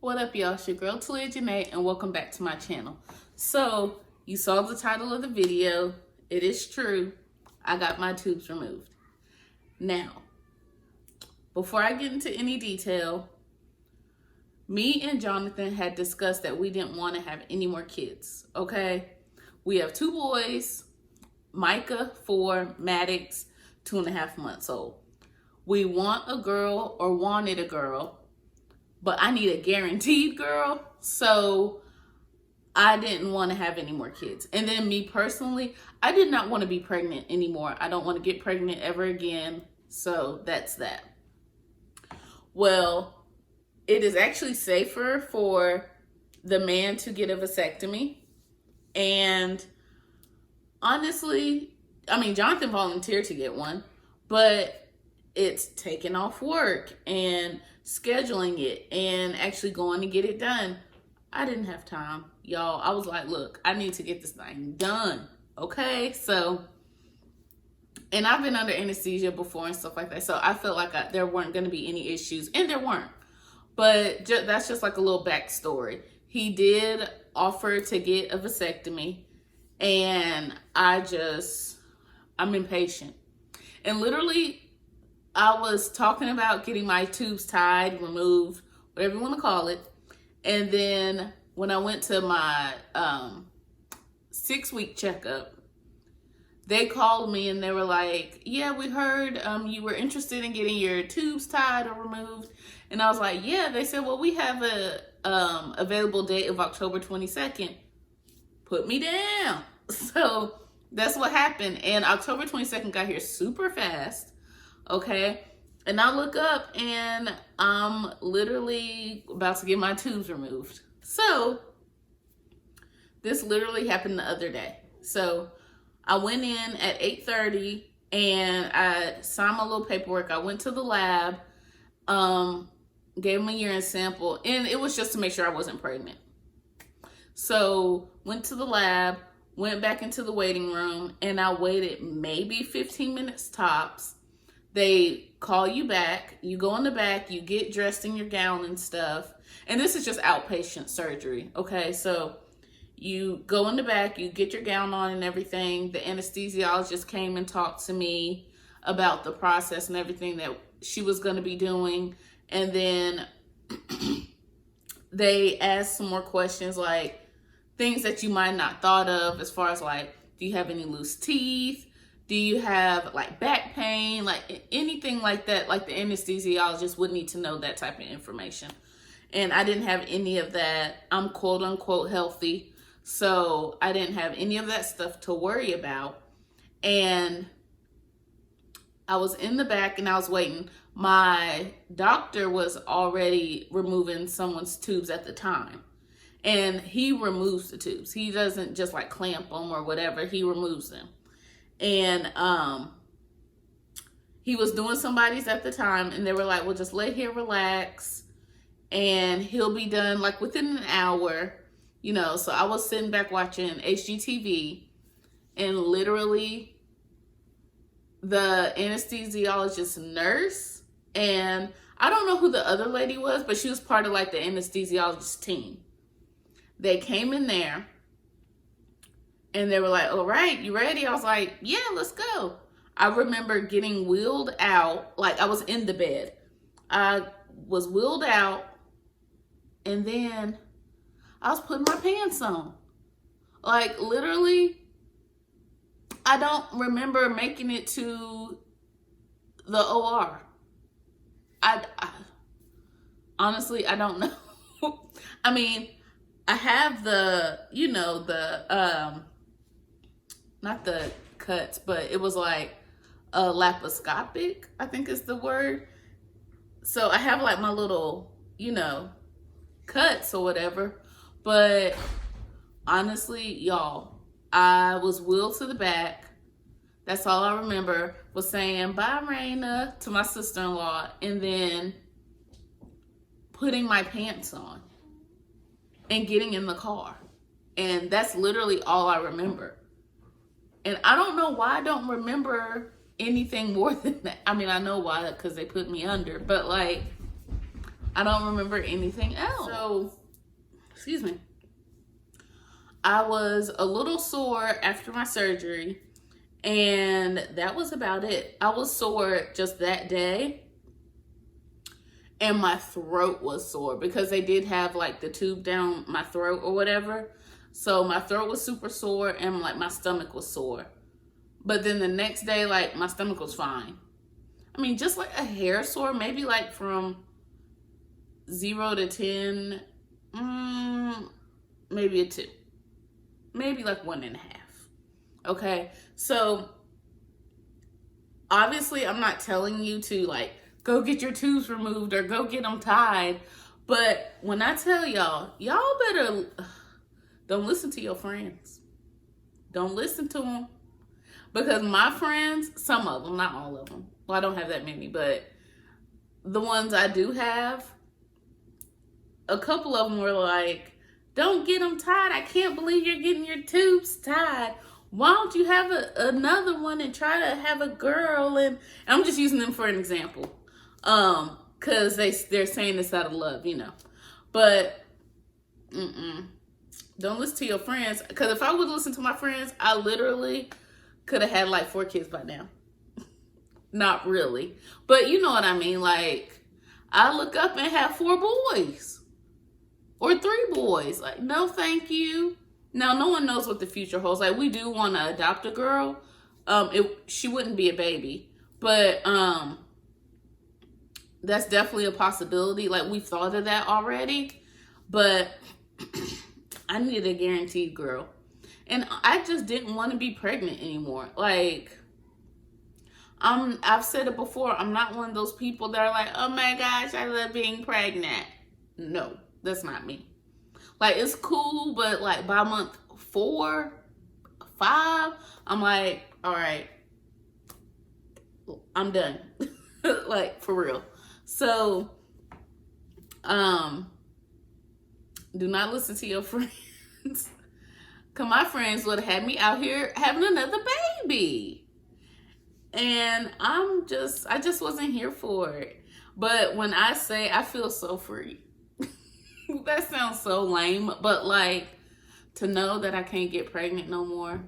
What up, y'all? It's your girl Taliah, and welcome back to my channel. So, you saw the title of the video. It is true. I got my tubes removed. Now, before I get into any detail, me and Jonathan had discussed that we didn't want to have any more kids, okay? We have 2 boys, Micah 4, Maddox 2.5 months old. We want a girl or wanted a girl, but I need a guaranteed girl, so I didn't want to have any more kids. And then me personally, I did not want to be pregnant anymore. I don't want to get pregnant ever again, so that's that. Well, it is actually safer for the man to get a vasectomy. And honestly, I mean, Jonathan volunteered to get one, but it's taking off work and scheduling it and actually going to get it done. I didn't have time, y'all. I was like, look, I need to get this thing done, okay? So, and I've been under anesthesia before and stuff like that, so I felt like there weren't going to be any issues, and there weren't. But that's just like a little backstory. He did offer to get a vasectomy, and I'm impatient. And literally, I was talking about getting my tubes tied, removed, whatever you want to call it. And then when I went to my 6-week checkup, they called me and they were like, yeah, we heard you were interested in getting your tubes tied or removed. And I was like, yeah. They said, well, we have a available date of October 22nd. Put me down. So that's what happened. And October 22nd got here super fast. Okay, and I look up and I'm literally about to get my tubes removed. So this literally happened the other day. So I went in at 8:30 and I signed my little paperwork. I went to the lab, gave them a urine sample, and it was just to make sure I wasn't pregnant. So went to the lab, went back into the waiting room, and I waited maybe 15 minutes tops. They call you back, you go in the back, you get dressed in your gown and stuff. And this is just outpatient surgery, okay? So you go in the back, you get your gown on and everything. The anesthesiologist came and talked to me about the process and everything that she was gonna be doing. And then they asked some more questions, like things that you might not thought of, as far as like, do you have any loose teeth? Do you have like back pain? Like anything like that, like the anesthesiologist would need to know that type of information. And I didn't have any of that. I'm quote unquote healthy. So I didn't have any of that stuff to worry about. And I was in the back and I was waiting. My doctor was already removing someone's tubes at the time. And he removes the tubes. He doesn't just like clamp them or whatever. He removes them. And he was doing somebody's at the time, and they were like, well, just lay here, relax, and he'll be done like within an hour, you know. So I was sitting back watching HGTV, and literally the anesthesiologist nurse, and I don't know who the other lady was, but she was part of like the anesthesiologist team. They came in there. And they were like, all right, you ready? I was like, yeah, let's go. I remember getting wheeled out. Like I was in the bed. I was wheeled out. And then I was putting my pants on. Like literally, I don't remember making it to the OR. I honestly, I don't know. I mean, I have the, you know, the, not the cuts, but it was like a laparoscopic, I think is the word. So I have like my little, you know, cuts or whatever. But honestly, y'all, I was wheeled to the back. That's all I remember, was saying bye, Raina, to my sister-in-law, and then putting my pants on and getting in the car. And that's literally all I remember. And I don't know why I don't remember anything more than that. I mean, I know why, because they put me under, but like, I don't remember anything else. So So, excuse me. I was a little sore after my surgery, and that was about it. I was sore just that day, and my throat was sore because they did have like the tube down my throat or whatever. So my throat was super sore and like my stomach was sore. But then the next day, like my stomach was fine. I mean, just like a hair sore, maybe like from 0 to 10, maybe a 2, maybe like 1.5. Okay, so obviously I'm not telling you to like go get your tubes removed or go get them tied. But when I tell y'all better don't listen to your friends. Don't listen to them. Because my friends, some of them, not all of them. Well, I don't have that many, but the ones I do have, a couple of them were like, don't get them tied. I can't believe you're getting your tubes tied. Why don't you have another one and try to have a girl? And I'm just using them for an example. Because they're saying this out of love, you know. But, don't listen to your friends. Because if I would listen to my friends, I literally could have had like 4 kids by now. Not really. But you know what I mean. Like, I look up and have 4 boys. Or 3 boys. Like, no thank you. Now, no one knows what the future holds. Like, we do want to adopt a girl. She wouldn't be a baby. But that's definitely a possibility. Like, we've thought of that already. But I needed a guaranteed girl. And I just didn't want to be pregnant anymore. Like, I've said it before. I'm not one of those people that are like, oh my gosh, I love being pregnant. No, that's not me. Like, it's cool, but like by month 4, 5, I'm like, all right, I'm done. Like, for real. So, do not listen to your friends. Cause my friends would have had me out here having another baby. And I just wasn't here for it. But when I say I feel so free, that sounds so lame, but like, to know that I can't get pregnant no more,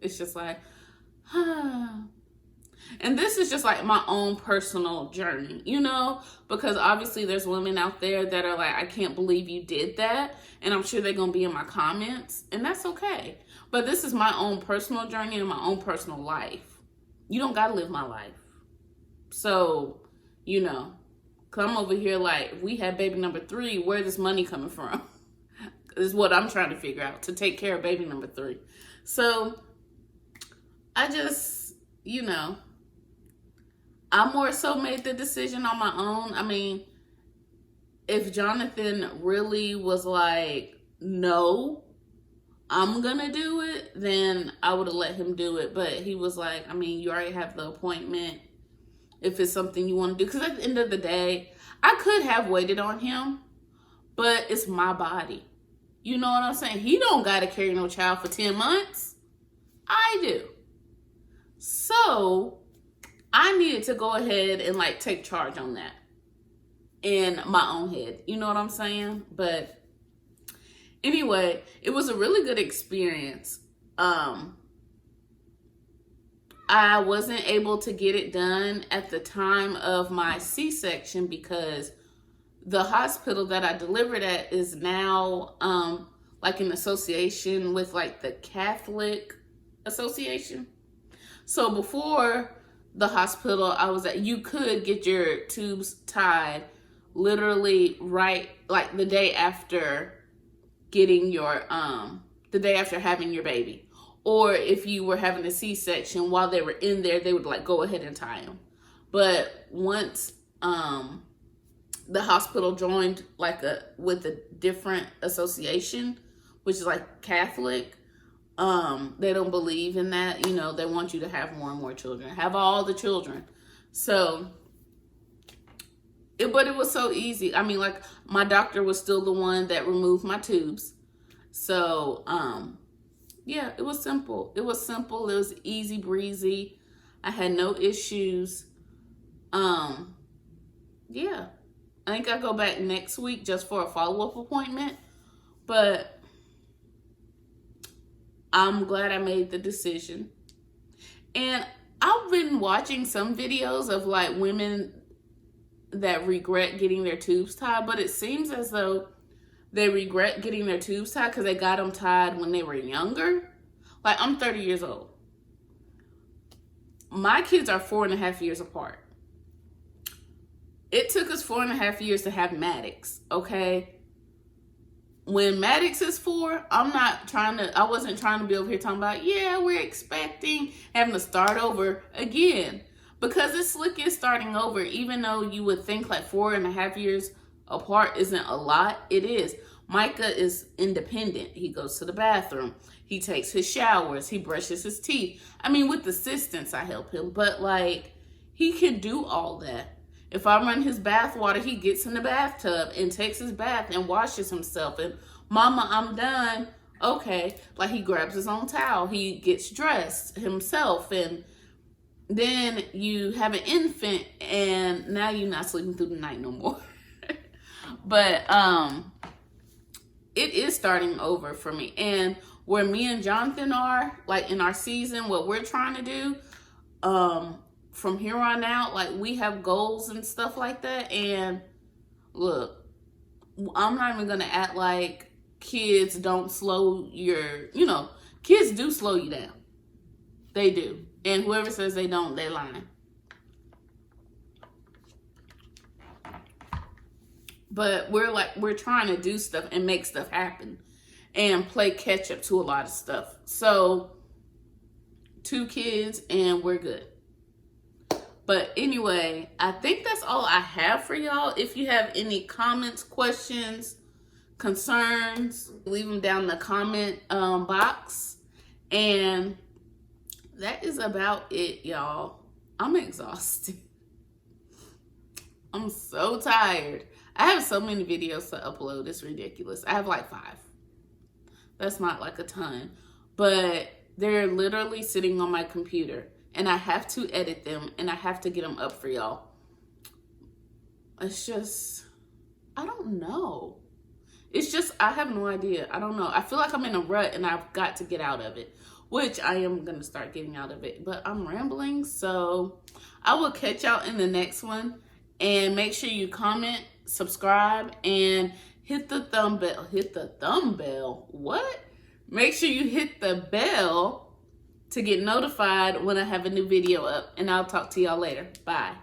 it's just like, And this is just like my own personal journey, you know, because obviously there's women out there that are like, I can't believe you did that. And I'm sure they're going to be in my comments, and that's okay. But this is my own personal journey and my own personal life. You don't got to live my life. So, you know, because I'm over here like, if we had baby number 3, where's this money coming from? Is what I'm trying to figure out, to take care of baby number 3. So I just, you know, I more so made the decision on my own. I mean, if Jonathan really was like, no, I'm gonna do it, then I would have let him do it. But he was like, I mean, you already have the appointment. If it's something you want to do, because at the end of the day, I could have waited on him, but it's my body. You know what I'm saying? He don't got to carry no child for 10 months. I do. So I needed to go ahead and like take charge on that in my own head. You know what I'm saying? But anyway, it was a really good experience. I wasn't able to get it done at the time of my C-section because the hospital that I delivered at is now like an association with like the Catholic Association. So before the hospital I was at, you could get your tubes tied literally right like the day after getting your the day after having your baby. Or if you were having a C-section, while they were in there, they would like go ahead and tie them. But once the hospital joined like with a different association, which is like Catholic, they don't believe in that. You know, they want you to have more and more children, have all the children. So, but it was so easy. I mean, like, my doctor was still the one that removed my tubes. So, yeah, it was simple. It was simple. It was easy breezy. I had no issues. Yeah. I think I go back next week just for a follow-up appointment. But I'm glad I made the decision. And I've been watching some videos of like women that regret getting their tubes tied, but it seems as though they regret getting their tubes tied because they got them tied when they were younger. Like, I'm 30 years old. My kids are 4.5 years apart. It took us 4.5 years to have Maddox, okay? When Maddox is 4, I wasn't trying to be over here talking about, yeah, we're expecting having to start over again. Because it's slick is starting over, even though you would think like 4.5 years apart isn't a lot, it is. Micah is independent. He goes to the bathroom. He takes his showers. He brushes his teeth. I mean, with assistance, I help him. But like, he can do all that. If I run his bath water, he gets in the bathtub and takes his bath and washes himself. And mama, I'm done. Okay. Like, he grabs his own towel. He gets dressed himself. And then you have an infant and now you're not sleeping through the night no more. But it is starting over for me. And where me and Jonathan are, like in our season, what we're trying to do, from here on out, like we have goals and stuff like that. And look, I'm not even gonna act like kids don't slow your, kids do slow you down. They do. And whoever says they don't, they lying. But we're trying to do stuff and make stuff happen and play catch up to a lot of stuff. So 2 kids and we're good. But anyway, I think that's all I have for y'all. If you have any comments, questions, concerns, leave them down in the comment box. And that is about it, y'all. I'm exhausted. I'm so tired. I have so many videos to upload. It's ridiculous. I have like 5. That's not like a ton. But they're literally sitting on my computer. And I have to edit them. And I have to get them up for y'all. It's just, I don't know. It's just, I have no idea. I don't know. I feel like I'm in a rut and I've got to get out of it. Which I am going to start getting out of it. But I'm rambling. So I will catch y'all in the next one. And make sure you comment, subscribe, and hit the thumb bell. Hit the thumb bell? What? Make sure you hit the bell to get notified when I have a new video up. And I'll talk to y'all later. Bye.